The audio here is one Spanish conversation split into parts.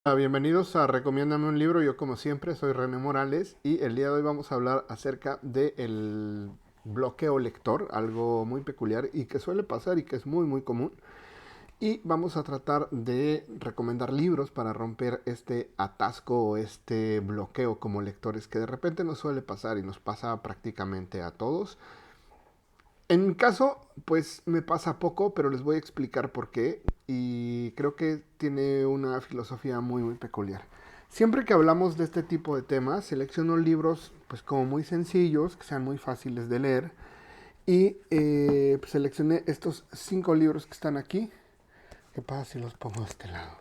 Bienvenidos a Recomiéndame un libro. Yo como siempre soy René Morales y el día de hoy vamos a hablar acerca del bloqueo lector, algo muy peculiar y que suele pasar y que es muy común. Y vamos a tratar de recomendar libros para romper este atasco o este bloqueo como lectores que de repente nos suele pasar y nos pasa prácticamente a todos. En mi caso, pues me pasa poco, pero les voy a explicar por qué. Y creo que tiene una filosofía muy peculiar. Siempre que hablamos de este tipo de temas, selecciono libros pues como muy sencillos, que sean muy fáciles de leer. Y pues, seleccioné estos 5 libros que están aquí. ¿Qué pasa si los pongo de este lado?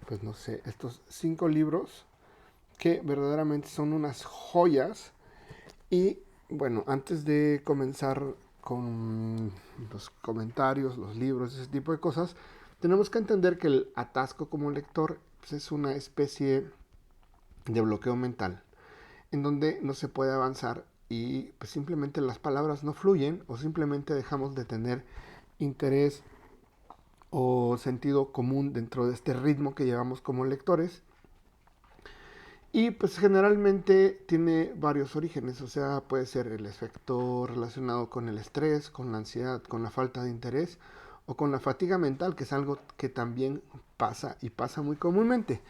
Pues no sé, estos 5 libros que verdaderamente son unas joyas. Y bueno, antes de comenzar con los comentarios, los libros, ese tipo de cosas, tenemos que entender que el atasco como lector pues, es una especie de bloqueo mental en donde no se puede avanzar y pues, simplemente las palabras no fluyen o simplemente dejamos de tener interés o sentido común dentro de este ritmo que llevamos como lectores. Y pues generalmente tiene varios orígenes, o sea, puede ser el efecto relacionado con el estrés, con la ansiedad, con la falta de interés o con la fatiga mental, que es algo que también pasa y pasa muy comúnmente.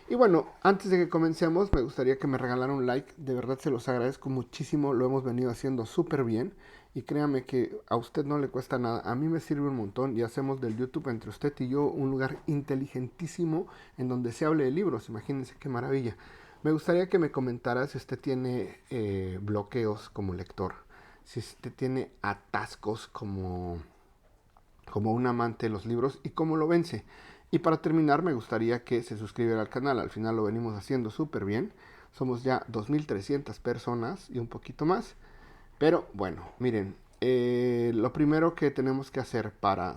Y bueno, antes de que comencemos, me gustaría que me regalaran un like, de verdad se los agradezco muchísimo, lo hemos venido haciendo súper bien y créame que a usted no le cuesta nada, a mí me sirve un montón y hacemos del YouTube entre usted y yo un lugar inteligentísimo en donde se hable de libros, imagínense qué maravilla. Me gustaría que me comentara si usted tiene bloqueos como lector, si usted tiene atascos como un amante de los libros y cómo lo vence. Y para terminar, me gustaría que se suscribiera al canal, al final lo venimos haciendo súper bien. Somos ya 2.300 personas y un poquito más. Pero bueno, miren, lo primero que tenemos que hacer para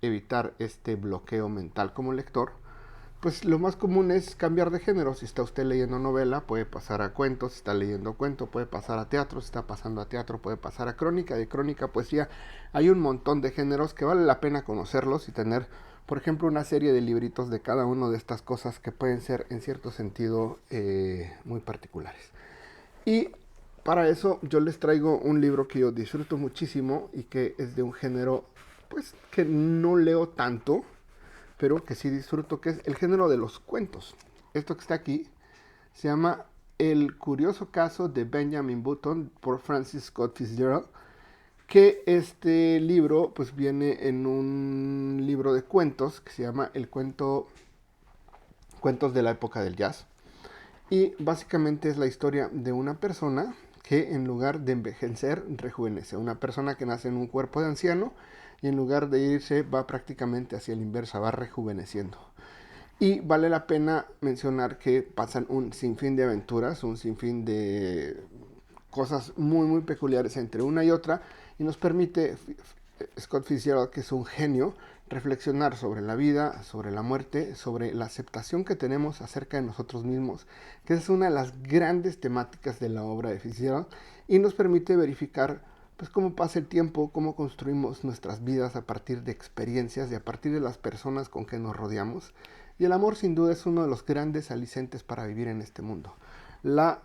evitar este bloqueo mental como lector pues lo más común es cambiar de género. Si está usted leyendo novela, puede pasar a cuentos. Si está leyendo cuento, puede pasar a teatro. Si está pasando a teatro, puede pasar a crónica. De crónica, pues ya hay un montón de géneros que vale la pena conocerlos y tener, por ejemplo, una serie de libritos de cada una de estas cosas que pueden ser, en cierto sentido, muy particulares. Y para eso yo les traigo un libro que yo disfruto muchísimo y que es de un género, pues, que no leo tanto, pero que sí disfruto, que es el género de los cuentos. Esto que está aquí se llama El curioso caso de Benjamin Button por Francis Scott Fitzgerald, que este libro pues viene en un libro de cuentos que se llama El cuento Cuentos de la época del jazz y básicamente es la historia de una persona que en lugar de envejecer rejuvenece, una persona que nace en un cuerpo de anciano y en lugar de irse va prácticamente hacia el inverso, va rejuveneciendo. Y vale la pena mencionar que pasan un sinfín de aventuras, un sinfín de cosas muy peculiares entre una y otra y nos permite Scott Fitzgerald, que es un genio, reflexionar sobre la vida, sobre la muerte, sobre la aceptación que tenemos acerca de nosotros mismos, que es una de las grandes temáticas de la obra de Fitzgerald y nos permite verificar pues cómo pasa el tiempo, cómo construimos nuestras vidas a partir de experiencias y a partir de las personas con que nos rodeamos. Y el amor sin duda es uno de los grandes alicientes para vivir en este mundo. La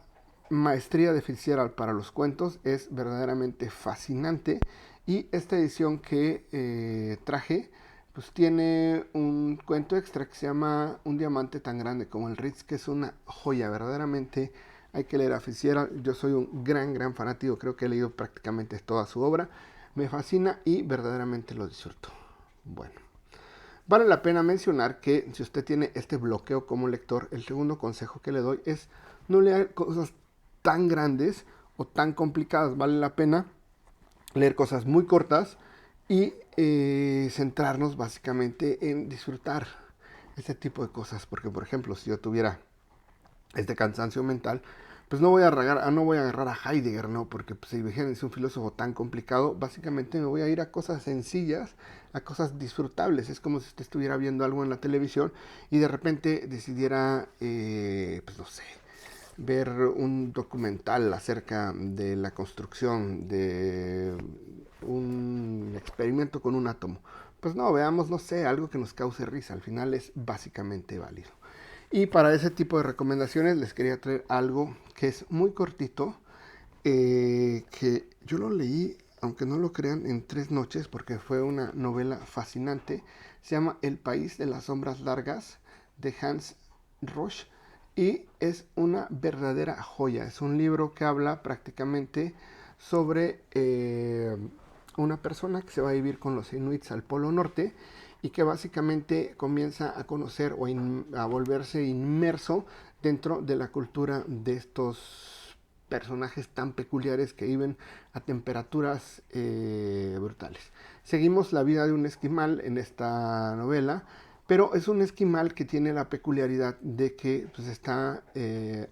maestría de Fitzgerald para los cuentos es verdaderamente fascinante y esta edición que traje pues tiene un cuento extra que se llama Un diamante tan grande como el Ritz, que es una joya, verdaderamente hay que leer a Fitzgerald. Yo soy un gran fanático, creo que he leído prácticamente toda su obra, me fascina y verdaderamente lo disfruto. Bueno, vale la pena mencionar que si usted tiene este bloqueo como lector, el segundo consejo que le doy es no leer cosas tan grandes o tan complicadas. Vale la pena leer cosas muy cortas y centrarnos básicamente en disfrutar este tipo de cosas. Porque, por ejemplo, si yo tuviera este cansancio mental, pues no voy a agarrar a Heidegger, ¿no? Porque pues, si es un filósofo tan complicado, básicamente me voy a ir a cosas sencillas, a cosas disfrutables. Es como si usted estuviera viendo algo en la televisión y de repente decidiera, pues no sé, ver un documental acerca de la construcción de un experimento con un átomo. Pues no, veamos, no sé, algo que nos cause risa. Al final es básicamente válido. Y para ese tipo de recomendaciones les quería traer algo que es muy cortito, que yo lo leí, aunque no lo crean, en 3 noches, porque fue una novela fascinante. Se llama El País de las Sombras Largas, de Hans Rosch, y es una verdadera joya. Es un libro que habla prácticamente sobre una persona que se va a vivir con los inuits al Polo Norte y que básicamente comienza a conocer o a volverse inmerso dentro de la cultura de estos personajes tan peculiares que viven a temperaturas brutales. Seguimos la vida de un esquimal en esta novela, pero es un esquimal que tiene la peculiaridad de que pues, está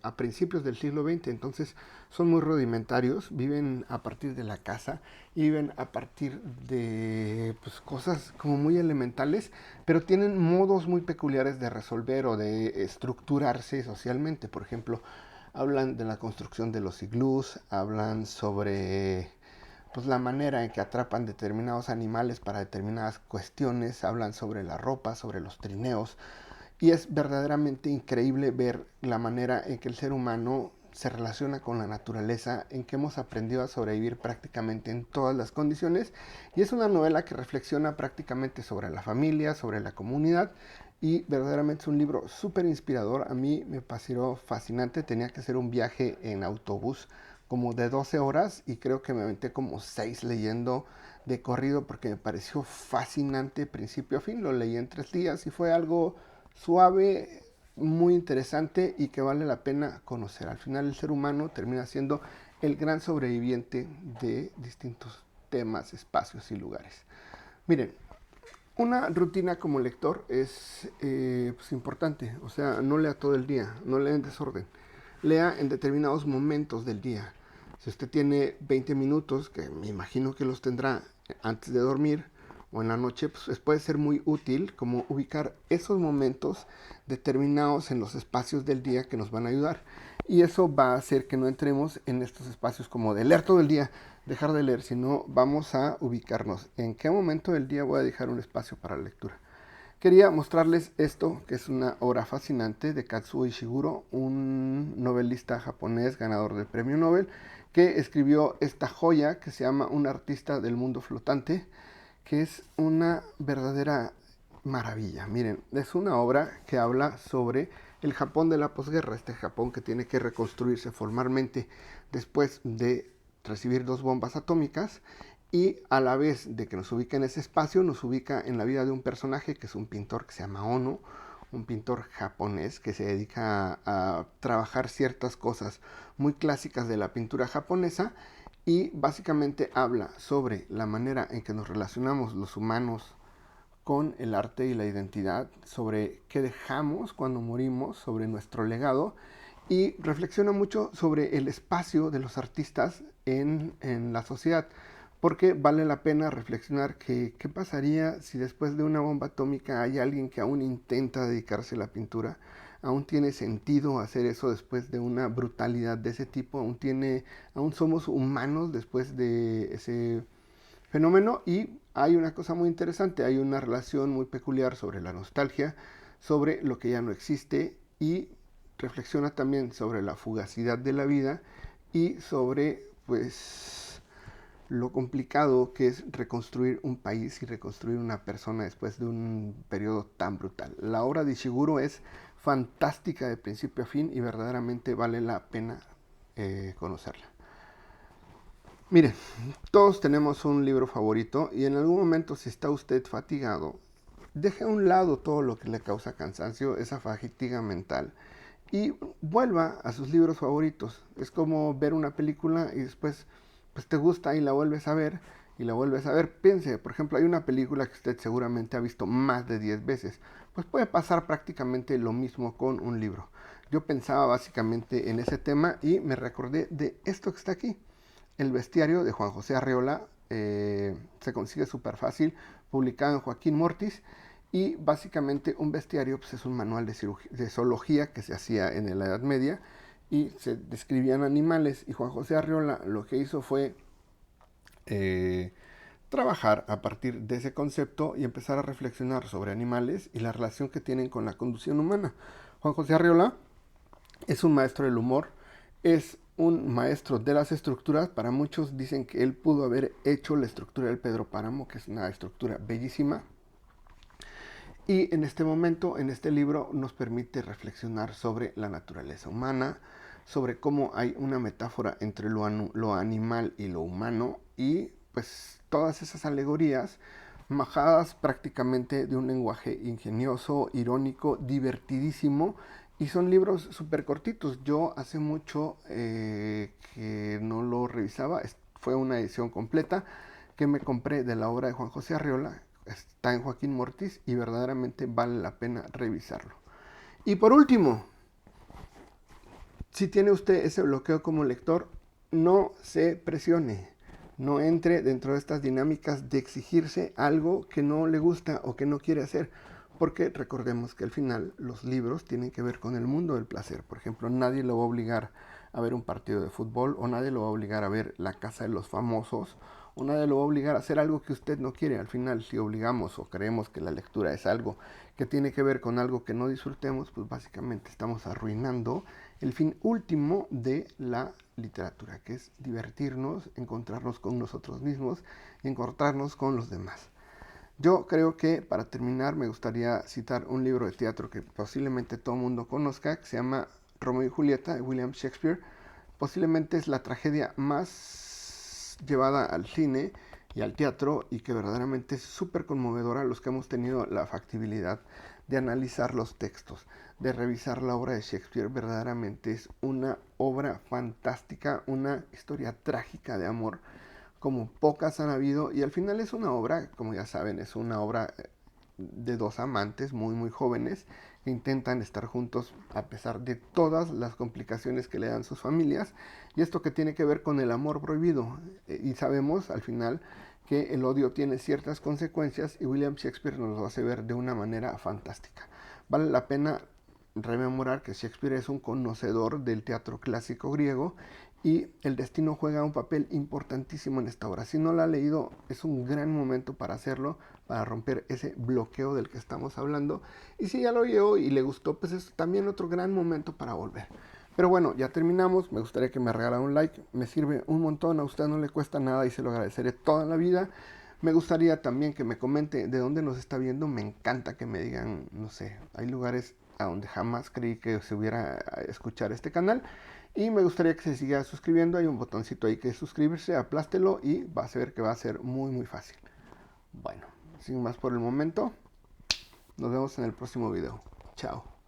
a principios del siglo XX, entonces son muy rudimentarios, viven a partir de la casa, viven a partir de pues, cosas como muy elementales, pero tienen modos muy peculiares de resolver o de estructurarse socialmente. Por ejemplo, hablan de la construcción de los iglús, hablan sobre pues la manera en que atrapan determinados animales para determinadas cuestiones, hablan sobre la ropa, sobre los trineos, y es verdaderamente increíble ver la manera en que el ser humano se relaciona con la naturaleza, en que hemos aprendido a sobrevivir prácticamente en todas las condiciones, y es una novela que reflexiona prácticamente sobre la familia, sobre la comunidad, y verdaderamente es un libro súper inspirador. A mí me pareció fascinante. Tenía que hacer un viaje en autobús como de 12 horas y creo que me aventé como 6 leyendo de corrido porque me pareció fascinante principio a fin. Lo leí en 3 días y fue algo suave, muy interesante y que vale la pena conocer. Al final el ser humano termina siendo el gran sobreviviente de distintos temas, espacios y lugares. Miren, una rutina como lector es pues importante, o sea, no lea todo el día, no lea en desorden, lea en determinados momentos del día. Si usted tiene 20 minutos, que me imagino que los tendrá antes de dormir o en la noche, pues puede ser muy útil como ubicar esos momentos determinados en los espacios del día que nos van a ayudar. Y eso va a hacer que no entremos en estos espacios como de leer todo el día, dejar de leer, sino vamos a ubicarnos en qué momento del día voy a dejar un espacio para la lectura. Quería mostrarles esto, que es una obra fascinante de Kazuo Ishiguro, un novelista japonés ganador del premio Nobel, que escribió esta joya que se llama Un artista del mundo flotante, que es una verdadera maravilla. Miren, es una obra que habla sobre el Japón de la posguerra, este Japón que tiene que reconstruirse formalmente después de recibir 2 bombas atómicas, y a la vez de que nos ubica en ese espacio, nos ubica en la vida de un personaje que es un pintor que se llama Ono, un pintor japonés que se dedica a trabajar ciertas cosas muy clásicas de la pintura japonesa, y básicamente habla sobre la manera en que nos relacionamos los humanos con el arte y la identidad, sobre qué dejamos cuando morimos, sobre nuestro legado, y reflexiona mucho sobre el espacio de los artistas en la sociedad, porque vale la pena reflexionar que qué pasaría si después de una bomba atómica hay alguien que aún intenta dedicarse a la pintura. Aún tiene sentido hacer eso después de una brutalidad de ese tipo, aún somos humanos después de ese fenómeno. Y hay una cosa muy interesante, hay una relación muy peculiar sobre la nostalgia, sobre lo que ya no existe, y reflexiona también sobre la fugacidad de la vida y sobre pues lo complicado que es reconstruir un país y reconstruir una persona después de un periodo tan brutal. La obra de Ishiguro es fantástica de principio a fin y verdaderamente vale la pena conocerla. Miren, todos tenemos un libro favorito y en algún momento, si está usted fatigado, deje a un lado todo lo que le causa cansancio, esa fatiga mental, y vuelva a sus libros favoritos. Es como ver una película y después pues te gusta y la vuelves a ver y la vuelves a ver. Piense, por ejemplo, hay una película que usted seguramente ha visto más de 10 veces. Pues puede pasar prácticamente lo mismo con un libro. Yo pensaba básicamente en ese tema y me recordé de esto que está aquí. El bestiario de Juan José Arreola, se consigue súper fácil, publicado en Joaquín Mortis, y básicamente un bestiario pues, es un manual de zoología que se hacía en la Edad Media y se describían animales, y Juan José Arreola lo que hizo fue eh, trabajar a partir de ese concepto y empezar a reflexionar sobre animales y la relación que tienen con la conducción humana. Juan José Arriola es un maestro del humor, es un maestro de las estructuras. Para muchos dicen que él pudo haber hecho la estructura del Pedro Páramo, que es una estructura bellísima. Y en este momento, en este libro, nos permite reflexionar sobre la naturaleza humana, sobre cómo hay una metáfora entre lo animal y lo humano, y pues todas esas alegorías majadas prácticamente de un lenguaje ingenioso, irónico, divertidísimo, y son libros súper cortitos. Yo hace mucho que no lo revisaba, fue una edición completa que me compré de la obra de Juan José Arriola. Está en Joaquín Mortis y verdaderamente vale la pena revisarlo. Y por último, si tiene usted ese bloqueo como lector, no se presione. No entre dentro de estas dinámicas de exigirse algo que no le gusta o que no quiere hacer. Porque recordemos que al final los libros tienen que ver con el mundo del placer. Por ejemplo, nadie lo va a obligar a ver un partido de fútbol, o nadie lo va a obligar a ver La Casa de los Famosos, o nadie lo va a obligar a hacer algo que usted no quiere. Al final, si obligamos o creemos que la lectura es algo que tiene que ver con algo que no disfrutemos, pues básicamente estamos arruinando el fin último de la literatura, que es divertirnos, encontrarnos con nosotros mismos y encontrarnos con los demás. Yo creo que para terminar me gustaría citar un libro de teatro que posiblemente todo el mundo conozca, que se llama Romeo y Julieta de William Shakespeare. Posiblemente es la tragedia más llevada al cine y al teatro, y que verdaderamente es súper conmovedora. Los que hemos tenido la factibilidad de analizar los textos, de revisar la obra de Shakespeare, verdaderamente es una obra fantástica, una historia trágica de amor como pocas han habido, y al final es una obra, como ya saben, es una obra de dos amantes muy jóvenes que intentan estar juntos a pesar de todas las complicaciones que le dan sus familias, y esto que tiene que ver con el amor prohibido. Y sabemos al final que el odio tiene ciertas consecuencias, y William Shakespeare nos lo hace ver de una manera fantástica. Vale la pena rememorar que Shakespeare es un conocedor del teatro clásico griego, y el destino juega un papel importantísimo en esta obra. Si no la ha leído, es un gran momento para hacerlo, para romper ese bloqueo del que estamos hablando. Y si ya lo oyó y le gustó, pues es también otro gran momento para volver. Pero bueno, ya terminamos. Me gustaría que me regalara un like. Me sirve un montón. A usted no le cuesta nada y se lo agradeceré toda la vida. Me gustaría también que me comente de dónde nos está viendo. Me encanta que me digan, no sé, hay lugares a donde jamás creí que se hubiera a escuchar este canal. Y me gustaría que se siga suscribiendo. Hay un botoncito ahí que es suscribirse, aplástelo y va a ver que va a ser muy fácil. Bueno, sin más por el momento, nos vemos en el próximo video. Chao.